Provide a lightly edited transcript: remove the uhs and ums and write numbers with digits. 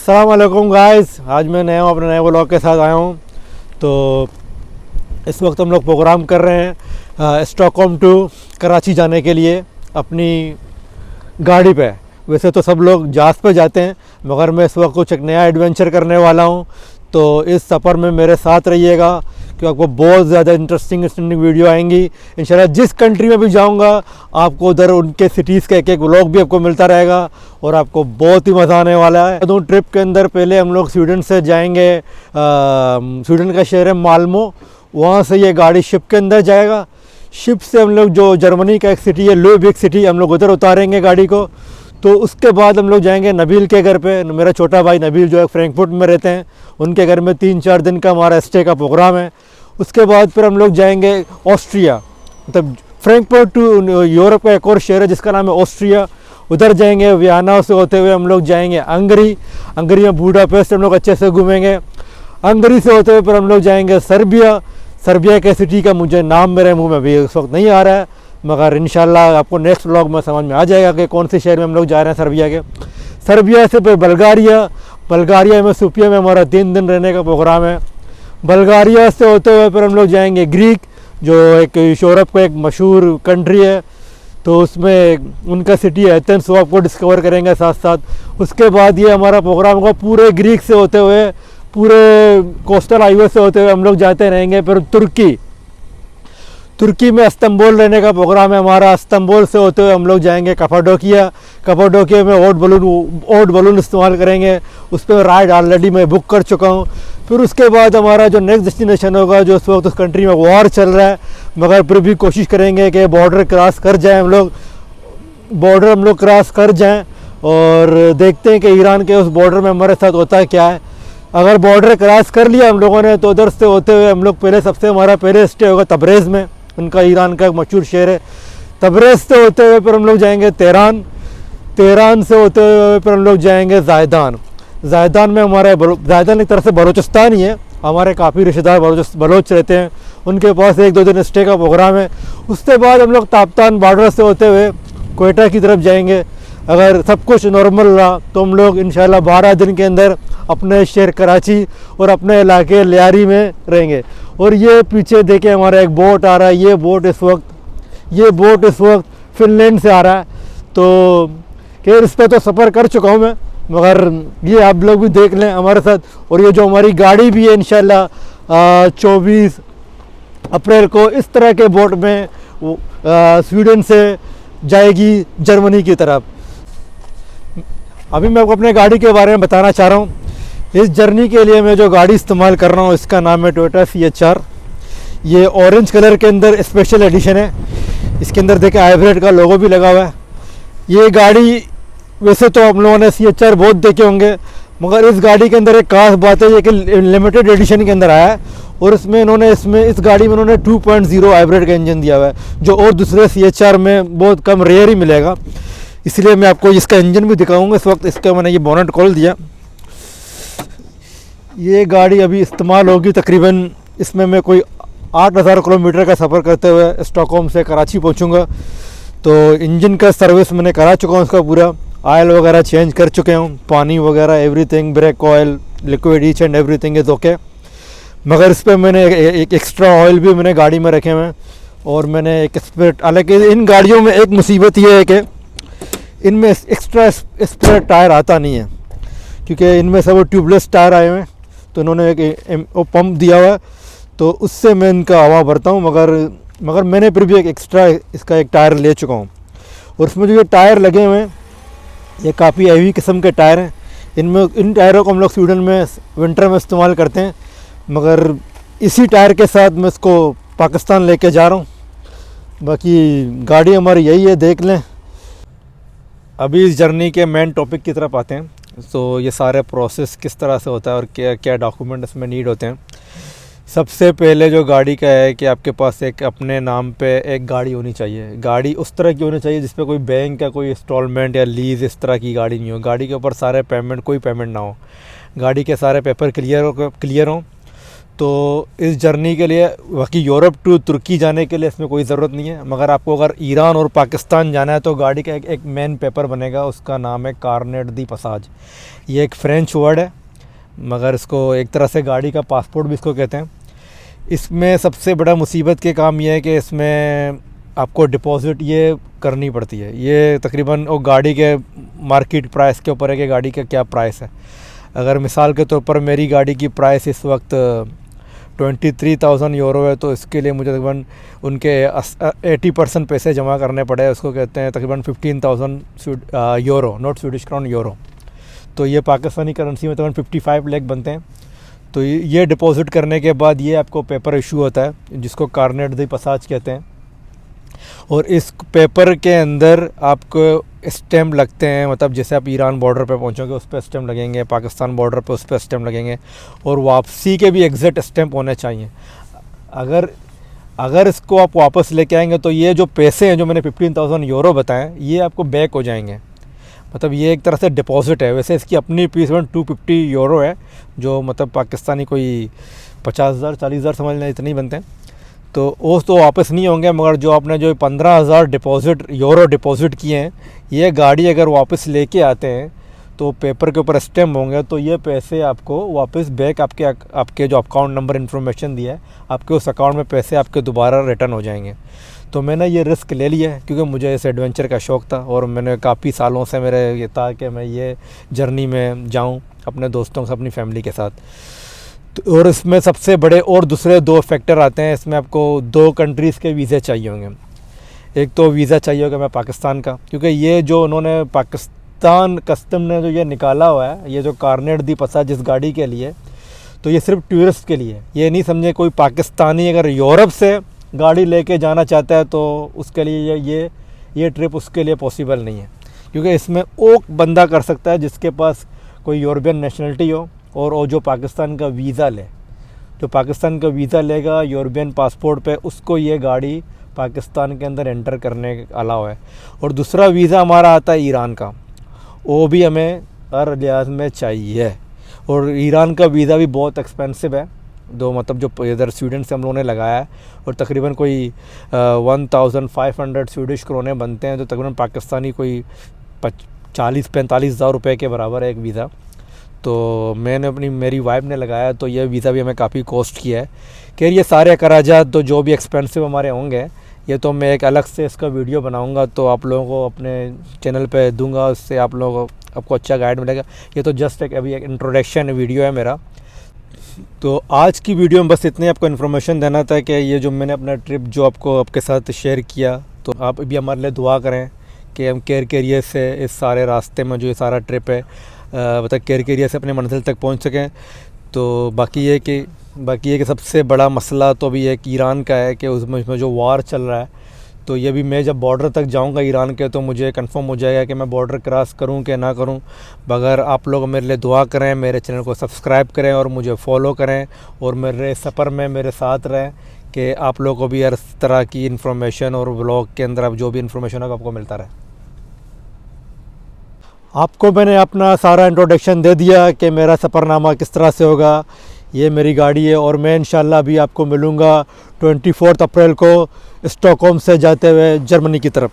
अस्सलाम वालेकुम गाइस, आज मैं अपने नए व्लॉग के साथ आया हूँ। तो इस वक्त हम लोग प्रोग्राम कर रहे हैं स्टॉकहोम टू कराची जाने के लिए अपनी गाड़ी पे। वैसे तो सब लोग जहाज़ पे जाते हैं, मगर मैं इस वक्त कुछ एक नया एडवेंचर करने वाला हूँ। तो इस सफ़र में मेरे साथ रहिएगा कि आपको बहुत ज़्यादा इंटरेस्टिंग वीडियो आएंगी। इंशाल्लाह जिस कंट्री में भी जाऊंगा आपको उधर उनके सिटीज़ का एक व्लॉग भी आपको मिलता रहेगा और आपको बहुत ही मज़ा आने वाला है। तो ट्रिप के अंदर पहले हम लोग स्वीडन से जाएंगे। स्वीडन का शहर है माल्मो, वहाँ से ये गाड़ी शिप के अंदर जाएगा। शिप से हम लोग जो जर्मनी का एक सिटी है ल्यूबिक सिटी, हम लोग उधर उतारेंगे गाड़ी को। तो उसके बाद हम लोग जाएंगे नबील के घर पे। मेरा छोटा भाई नबील जो है फ्रैंकफर्ट में रहते हैं, उनके घर में 3-4 दिन का हमारा स्टे का प्रोग्राम है। उसके बाद फिर हम लोग जाएंगे ऑस्ट्रिया, मतलब फ्रैंकफर्ट टू यूरोप का एक और शहर है जिसका नाम है ऑस्ट्रिया, उधर जाएंगे। वियना से होते हुए हम लोग जाएंगे हंगरी में बुडापेस्ट हम लोग अच्छे से घूमेंगे। हंगरी से होते हुए फिर हम लोग जाएंगे सर्बिया के सिटी का मुझे नाम मेरे मुंह में अभी इस वक्त नहीं आ रहा है, मगर इंशाल्लाह आपको नेक्स्ट व्लॉग में समझ में आ जाएगा कि कौन से शहर में हम लोग जा रहे हैं सर्बिया के। सर्बिया से फिर बल्गारिया में सोफिया में हमारा 3 दिन रहने का प्रोग्राम है। बल्गारिया से होते हुए फिर हम लोग जाएंगे ग्रीक, जो एक यूरोप का एक मशहूर कंट्री है। तो उसमें उनका सिटी है एथेंस, वो आपको डिस्कवर करेंगे साथ साथ। उसके बाद ये हमारा प्रोग्राम होगा पूरे ग्रीक से होते हुए, पूरे कोस्टल हाईवे से होते हुए हम लोग जाते रहेंगे। फिर तुर्की में इस्तांबुल रहने का प्रोग्राम है हमारा। इस्तांबुल से होते हुए हम लोग जाएंगे कपाडोकिया में ओट बलून इस्तेमाल करेंगे। उस पर राइड ऑलरेडी मैं बुक कर चुका हूँ। फिर उसके बाद हमारा जो नेक्स्ट डेस्टिनेशन होगा, जो इस वक्त उस कंट्री में वॉर चल रहा है, मगर फिर भी कोशिश करेंगे कि बॉर्डर क्रॉस कर जाएँ हम लोग क्रॉस कर जाएँ और देखते हैं कि ईरान के उस बॉर्डर में हमारे साथ होता है क्या है। अगर बॉर्डर क्रॉस कर लिया हम लोगों ने तो उधर से होते हुए हम लोग हमारा पहले स्टे होगा तबरेज़ में, उनका ईरान का एक मशहूर शहर है। तबरेज़ से होते हुए फिर हम लोग जाएंगे तेहरान से होते हुए फिर हम लोग जाएंगे ज़ायदान में हमारे ज़ायदान एक तरह से बलूचिस्तान ही है, हमारे काफ़ी रिश्तेदार बलोच रहते हैं, उनके पास 1-2 दिन स्टे का प्रोग्राम है। उसके बाद हम लोग ताप्तान बॉर्डर से होते हुए कोयटा की तरफ जाएंगे। अगर सब कुछ नॉर्मल रहा तो हम लोग इंशाल्लाह 12 दिन के अंदर अपने शहर कराची और अपने इलाके लियारी में रहेंगे। और ये पीछे देखे हमारा एक बोट आ रहा है, ये बोट इस वक्त फिनलैंड से आ रहा है। तो खैर इस पर तो सफ़र कर चुका हूँ मैं, मगर ये आप लोग भी देख लें हमारे साथ। और ये जो हमारी गाड़ी भी है इंशाल्लाह 24 अप्रैल को इस तरह के बोट में स्वीडन से जाएगी जर्मनी की तरफ। अभी मैं आपको अपने गाड़ी के बारे में बताना चाह रहा हूँ। इस जर्नी के लिए मैं जो गाड़ी इस्तेमाल कर रहा हूँ इसका नाम है टोयोटा CHR। ये ऑरेंज कलर के अंदर स्पेशल एडिशन है। इसके अंदर देखें हाइब्रिड का लोगो भी लगा हुआ है। ये गाड़ी वैसे तो हम लोगों ने CHR बहुत देखे होंगे, मगर इस गाड़ी के अंदर एक खास बात है ये कि लिमिटेड एडिशन के अंदर आया है। और इस गाड़ी में उन्होंने 2.0 हाइब्रिड का इंजन दिया हुआ है, जो और दूसरे CHR में बहुत कम रेयर ही मिलेगा। इसलिए मैं आपको इसका इंजन भी दिखाऊंगा। इस वक्त इसका मैंने ये बोनट खोल दिया। ये गाड़ी अभी इस्तेमाल होगी तकरीबन, इसमें मैं कोई 8,000 किलोमीटर का सफ़र करते हुए स्टॉकहोम से कराची पहुंचूंगा। तो इंजन का सर्विस मैंने करा चुका हूँ, उसका पूरा ऑयल वगैरह चेंज कर चुके हूँ, पानी वगैरह everything, brake oil, liquid each and everything is okay. मगर इस पर मैंने एक एक्स्ट्रा ऑयल भी मैंने गाड़ी में रखे हुए हैं। और मैंने एक स्पेयर, हालांकि इन गाड़ियों में एक मुसीबत ये है कि इनमें एक्स्ट्रा स्पेयर टायर आता नहीं है, क्योंकि इनमें सब ट्यूबलेस टायर आए हुए हैं। तो इन्होंने एक पंप दिया हुआ है, तो उससे मैं इनका हवा भरता हूँ। मगर मैंने फिर भी एक एक्स्ट्रा इसका एक टायर ले चुका हूँ। और उसमें जो ये टायर लगे हुए हैं ये काफ़ी हैवी किस्म के टायर हैं। इन टायरों को हम लोग स्वीडन में विंटर में इस्तेमाल करते हैं, मगर इसी टायर के साथ मैं इसको पाकिस्तान लेके जा रहा हूँ। बाकी गाड़ी हमारी यही है, देख लें। अभी इस जर्नी के मेन टॉपिक की तरफ आते हैं। तो ये सारे प्रोसेस किस तरह से होता है और क्या क्या डॉक्यूमेंट इसमें नीड होते हैं। सबसे पहले जो गाड़ी का है कि आपके पास एक अपने नाम पे एक गाड़ी होनी चाहिए। गाड़ी उस तरह की होनी चाहिए जिस पे कोई बैंक का कोई इंस्टॉलमेंट या लीज़ इस तरह की गाड़ी नहीं हो। गाड़ी के ऊपर सारे कोई पेमेंट ना हो, गाड़ी के सारे पेपर क्लियर हो। तो इस जर्नी के लिए बाकी यूरोप टू तुर्की जाने के लिए इसमें कोई ज़रूरत नहीं है, मगर आपको अगर ईरान और पाकिस्तान जाना है तो गाड़ी का एक मेन पेपर बनेगा, उसका नाम है कार्नेट दी पसाज। ये एक फ़्रेंच वर्ड है, मगर इसको एक तरह से गाड़ी का पासपोर्ट भी इसको कहते हैं। इसमें सबसे बड़ा मुसीबत के काम ये है कि इसमें आपको डिपॉज़िट ये करनी पड़ती है। ये तकरीबन वो गाड़ी के मार्केट प्राइस के ऊपर है कि गाड़ी का क्या प्राइस है। अगर मिसाल के तौर पर मेरी गाड़ी की प्राइस इस वक्त 23,000 यूरो है, तो इसके लिए मुझे तकरीबन उनके 80% पैसे जमा करने पड़े। उसको कहते हैं तकरीबन 15,000 euro, not Swedish crown, euro. तो ये पाकिस्तानी करेंसी में तकरीबन 55 लाख बनते हैं। तो ये डिपॉज़िट करने के बाद ये आपको पेपर इशू होता है जिसको कार्नेट दी पसाज कहते हैं। और इस पेपर के अंदर आपको स्टैम्प लगते हैं, मतलब जैसे आप ईरान बॉर्डर पे पहुंचोगे उस पर स्टैम्प लगेंगे, पाकिस्तान बॉर्डर पे उस पर स्टैम्प लगेंगे, और वापसी के भी एग्जैक्ट स्टैम्प होने चाहिए। अगर इसको आप वापस लेके आएंगे तो ये जो पैसे हैं जो मैंने 15,000 यूरो बताएं, ये आपको बैक हो जाएंगे। मतलब ये एक तरह से डिपॉज़िट है। वैसे इसकी अपनी फीस 250 यूरो है, जो मतलब पाकिस्तानी कोई 50,000 40,000 समझ लें, इतने ही बनते हैं। तो वो तो वापस नहीं होंगे, मगर जो आपने जो 15,000 यूरो डिपॉज़िट किए हैं, ये गाड़ी अगर वापस लेके आते हैं तो पेपर के ऊपर स्टैम्प होंगे, तो ये पैसे आपको वापस बैक आपके जो अकाउंट नंबर इन्फॉर्मेशन दिया है, आपके उस अकाउंट में पैसे आपके दोबारा रिटर्न हो जाएंगे। तो मैंने ये रिस्क ले लिया है क्योंकि मुझे इस एडवेंचर का शौक़ था, और मैंने काफ़ी सालों से मेरे ये था कि मैं ये जर्नी में जाऊँ अपने दोस्तों से, अपनी फैमिली के साथ। तो और इसमें सबसे बड़े और दूसरे 2 फैक्टर आते हैं। इसमें आपको 2 कंट्रीज़ के वीज़े चाहिए होंगे। एक तो वीज़ा चाहिए होगा मैं पाकिस्तान का, क्योंकि ये जो उन्होंने पाकिस्तान कस्टम ने जो ये निकाला हुआ है, ये जो कार्नेट दी पसाज जिस गाड़ी के लिए, तो ये सिर्फ टूरिस्ट के लिए। ये नहीं समझे कोई पाकिस्तानी अगर यूरोप से गाड़ी लेके जाना चाहता है तो उसके लिए ये ट्रिप उसके लिए पॉसिबल नहीं है, क्योंकि इसमें वो बंदा कर सकता है जिसके पास कोई यूरोपियन नेशनलिटी हो, और वो जो पाकिस्तान का वीज़ा ले, जो पाकिस्तान का वीज़ा लेगा यूरोपियन पासपोर्ट पे, उसको ये गाड़ी पाकिस्तान के अंदर एंटर करने अलाउ है। और दूसरा वीज़ा हमारा आता है ईरान का, वो भी हमें हर लिहाज में चाहिए। और ईरान का वीज़ा भी बहुत एक्सपेंसिव है, मतलब जो इधर स्वीडन से हम लोगों ने लगाया है, और तकरीबन कोई 1,500 स्वीडिश क्रोने बनते हैं, तो तकरीबन पाकिस्तानी कोई 40-45 हज़ार रुपये के बराबर है एक वीज़ा। तो मेरी वाइफ ने लगाया, तो ये वीज़ा भी हमें काफ़ी कॉस्ट किया है। खैर ये सारे अखराजात तो जो भी एक्सपेंसिव हमारे होंगे, ये तो मैं एक अलग से इसका वीडियो बनाऊंगा, तो आप लोगों को अपने चैनल पे दूंगा, उससे आप लोगों को आपको अच्छा गाइड मिलेगा। ये तो जस्ट अभी एक इंट्रोडक्शन वीडियो है मेरा। तो आज की वीडियो में बस इतने आपको इन्फॉर्मेशन देना था कि ये जो मैंने अपना ट्रिप जो आपके साथ शेयर किया, तो आप भी हमारे लिए दुआ करें कि हम कैरियर से इस सारे रास्ते में जो ये सारा ट्रिप है मतलब कैरियर से अपने मंजिल तक पहुंच सकें। तो बाकी ये कि सबसे बड़ा मसला तो अभी एक ईरान का है कि उसमें जो वार चल रहा है, तो ये भी मैं जब बॉर्डर तक जाऊंगा ईरान के, तो मुझे कंफर्म हो जाएगा कि मैं बॉर्डर क्रॉस करूं कि ना करूं। मगर आप लोग मेरे लिए दुआ करें, मेरे चैनल को सब्सक्राइब करें और मुझे फॉलो करें, और मेरे सफ़र में मेरे साथ रहें कि आप लोगों को भी हर तरह की इन्फॉर्मेशन और व्लॉग के अंदर अब जो भी इन्फॉर्मेशन होगा आपको मिलता रहे। आपको मैंने अपना सारा इंट्रोडक्शन दे दिया कि मेरा सफ़रनामा किस तरह से होगा। ये मेरी गाड़ी है, और मैं इंशाल्लाह अभी आपको मिलूँगा 24 अप्रैल को स्टॉकहोम से जाते हुए जर्मनी की तरफ।